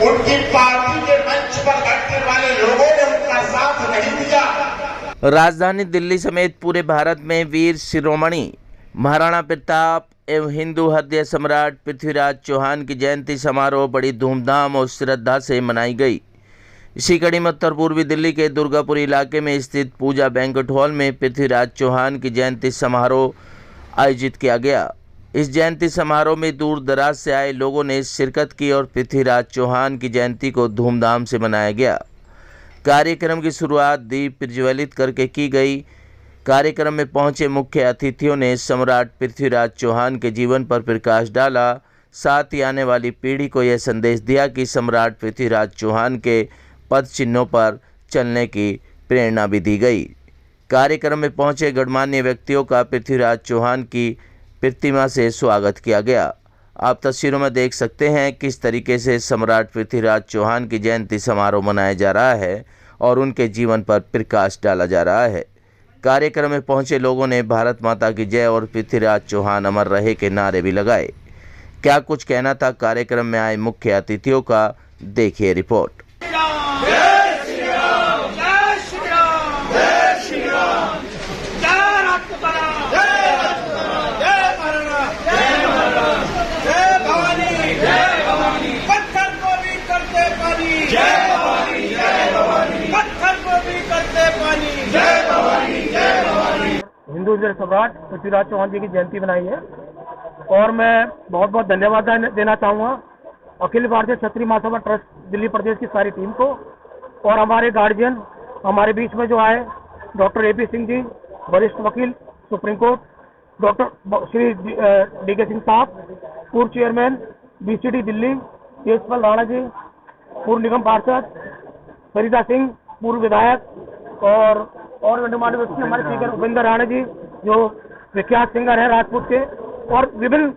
उनकी पार्टी के मंच पर बैठने वाले लोगों ने उनका साथ नहीं दिया। राजधानी दिल्ली समेत पूरे भारत में वीर शिरोमणि महाराणा प्रताप एवं हिंदू हृदय सम्राट पृथ्वीराज चौहान की जयंती समारोह बड़ी धूमधाम और श्रद्धा से मनाई गई। इसी कड़ी में उत्तर पूर्वी दिल्ली के दुर्गापुर इलाके में स्थित पूजा बैंक्वेट हॉल में पृथ्वीराज चौहान की जयंती समारोह आयोजित किया गया। इस जयंती समारोह में दूर दराज से आए लोगों ने शिरकत की और पृथ्वीराज चौहान की जयंती को धूमधाम से मनाया गया। कार्यक्रम की शुरुआत दीप प्रज्वलित करके की गई। कार्यक्रम में पहुंचे मुख्य अतिथियों ने सम्राट पृथ्वीराज चौहान के जीवन पर प्रकाश डाला। साथ ही आने वाली पीढ़ी को यह संदेश दिया कि सम्राट पृथ्वीराज चौहान के पद चिन्हों पर चलने की प्रेरणा भी दी गई। कार्यक्रम में पहुंचे गणमान्य व्यक्तियों का पृथ्वीराज चौहान की प्रतिमा से स्वागत किया गया। आप तस्वीरों में देख सकते हैं किस तरीके से सम्राट पृथ्वीराज चौहान की जयंती समारोह मनाया जा रहा है और उनके जीवन पर प्रकाश डाला जा रहा है। कार्यक्रम में पहुंचे लोगों ने भारत माता की जय और पृथ्वीराज चौहान अमर रहे के नारे भी लगाए। क्या कुछ कहना था कार्यक्रम में आए मुख्य अतिथियों का, देखिए रिपोर्ट। हिंदू हृदय सम्राट पृथ्वीराज चौहान जी की जयंती बनाई है और मैं बहुत बहुत धन्यवाद देना चाहूँगा अखिल भारतीय क्षत्रिय महासभा ट्रस्ट दिल्ली प्रदेश की सारी टीम को और हमारे गार्जियन हमारे बीच में जो आए डॉक्टर AP सिंह जी, वरिष्ठ वकील supreme court, doctor Shri DK Singh साहब, पूर्व चेयरमैन BCD दिल्ली तेजपाल राणा जी, पूर्व निगम पार्षद सरिता सिंह, पूर्व विधायक और गणमान्य व्यक्ति हमारे स्पीकर उपेंद्र राणा जी जो विख्यात सिंगर हैं राजपूत के, और विभिन्न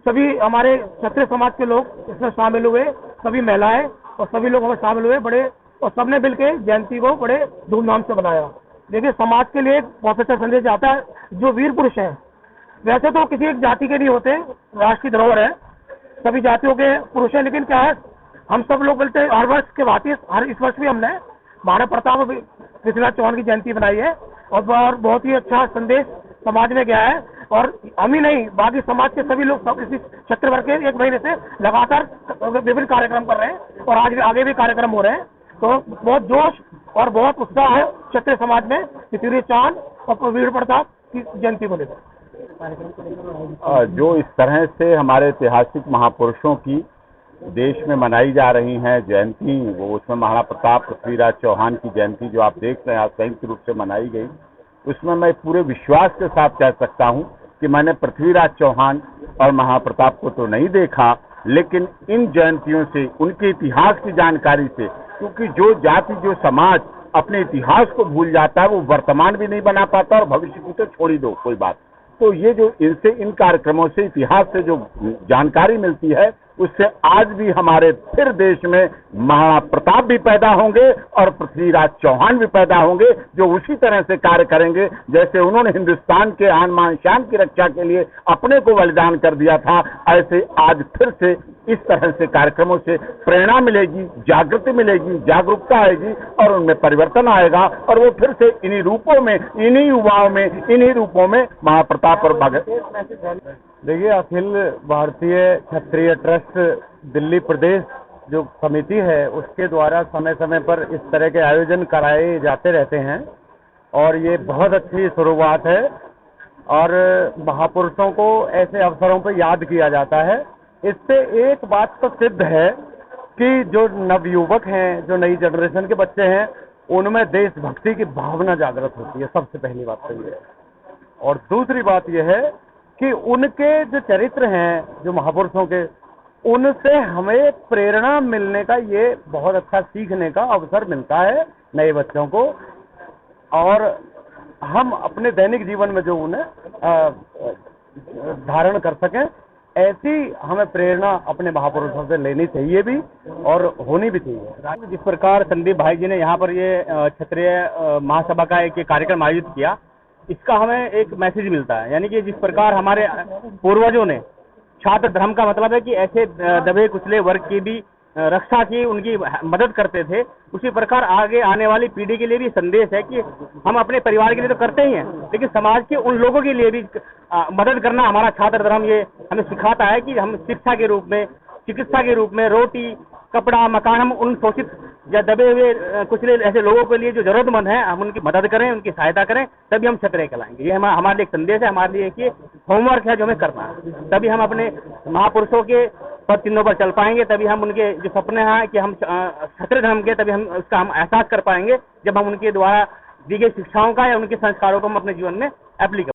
सभी हमारे क्षत्रिय समाज के लोग इसमें शामिल हुए, सभी महिलाएं और सभी लोग हमें शामिल हुए बड़े, और सबने मिलकर जयंती को बड़े धूमधाम से बनाया। देखिए, समाज के लिए एक बहुत अच्छा संदेश आता है। जो वीर पुरुष हैं वैसे तो किसी एक जाति के नहीं होते, राष्ट्र की धरोहर है, सभी जातियों के पुरुष हैं, लेकिन क्या है हम सब लोग बोलते हैं हर वर्ष के भांति इस वर्ष भी हमने महाराणा प्रताप पृथ्वीराज चौहान की जयंती बनाई है और बहुत ही अच्छा संदेश समाज में गया है। और हम ही नहीं, बाकी समाज के सभी लोग सब इसी क्षेत्र भर के 1 महीने से लगातार विभिन्न कार्यक्रम कर रहे हैं और आज आगे भी कार्यक्रम हो रहे हैं। तो बहुत जोश और बहुत उत्साह है क्षेत्रीय समाज में पृथ्वीराज चौहान और वीर प्रताप की जयंती को लेकर। जो इस तरह से हमारे ऐतिहासिक महापुरुषों की देश में मनाई जा रही हैं जयंती, वो उसमें महाराणा प्रताप पृथ्वीराज चौहान की जयंती जो आप देख रहे हैं आज संयुक्त रूप से मनाई गई, उसमें मैं पूरे विश्वास के साथ कह सकता हूं कि मैंने पृथ्वीराज चौहान और महाराणा प्रताप को तो नहीं देखा, लेकिन इन जयंतियों से उनके इतिहास की जानकारी से, क्योंकि जो जाति जो समाज अपने इतिहास को भूल जाता है वो वर्तमान भी नहीं बना पाता और भविष्य की तो छोड़ ही दो कोई बात। तो ये जो इनसे इन कार्यक्रमों से इतिहास से जो जानकारी मिलती है उससे आज भी हमारे फिर देश में महाराणा प्रताप भी पैदा होंगे और पृथ्वीराज चौहान भी पैदा होंगे जो उसी तरह से कार्य करेंगे जैसे उन्होंने हिंदुस्तान के आन मान शान की रक्षा के लिए अपने को बलिदान कर दिया था। ऐसे आज फिर से इस तरह से कार्यक्रमों से प्रेरणा मिलेगी, जागृति मिलेगी, जागरूकता आएगी और उनमें परिवर्तन आएगा और वो फिर से इन्हीं रूपों में, इन्हीं युवाओं में, इन्हीं रूपों में महाप्रताप और भगत। देखिए, अखिल भारतीय क्षत्रिय ट्रस्ट दिल्ली प्रदेश जो समिति है उसके द्वारा समय समय पर इस तरह के आयोजन कराए जाते रहते हैं और ये बहुत अच्छी शुरुआत है और महापुरुषों को ऐसे अवसरों पर याद किया जाता है। इससे एक बात तो सिद्ध है कि जो नवयुवक हैं, जो नई जनरेशन के बच्चे हैं, उनमें देशभक्ति की भावना जागृत होती है। सबसे पहली बात तो ये है और दूसरी बात यह है कि उनके जो चरित्र हैं, जो महापुरुषों के, उनसे हमें प्रेरणा मिलने का ये बहुत अच्छा सीखने का अवसर मिलता है नए बच्चों को और हम अपने दैनिक जीवन में जो उन्हें धारण कर सकें, ऐसी हमें प्रेरणा अपने महापुरुषों से लेनी चाहिए भी और होनी भी चाहिए। जिस प्रकार संदीप भाई जी ने यहाँ पर ये क्षत्रिय महासभा का एक कार्यक्रम आयोजित किया, इसका हमें एक मैसेज मिलता है, यानी कि जिस प्रकार हमारे पूर्वजों ने छात्र धर्म का मतलब है कि ऐसे दबे कुचले वर्ग की भी रक्षा की, उनकी मदद करते थे, उसी प्रकार आगे आने वाली पीढ़ी के लिए भी संदेश है कि हम अपने परिवार के लिए तो करते ही हैं, लेकिन समाज के उन लोगों के लिए भी मदद करना हमारा छात्र धर्म ये हमें सिखाता है कि हम शिक्षा के रूप में, चिकित्सा के रूप में, रोटी, कपड़ा, मकान, हम उन शोषित या दबे हुए कुछ ऐसे लोगों के लिए जो जरूरतमंद हैं, हम उनकी मदद करें, उनकी सहायता करें, तभी हम क्षत्रिय कहलाएंगे। ये हमारे लिए एक संदेश है, हमारे लिए एक होमवर्क है जो हमें करना है। तभी हम अपने महापुरुषों के पद चिन्हों पर चल पाएंगे, तभी हम उनके जो सपने हैं कि हम क्षत्रिय धर्म के, तभी हम उसका एहसास कर पाएंगे जब हम उनके द्वारा दी गई शिक्षाओं का या उनके संस्कारों को हम अपने जीवन में एप्लीकेबल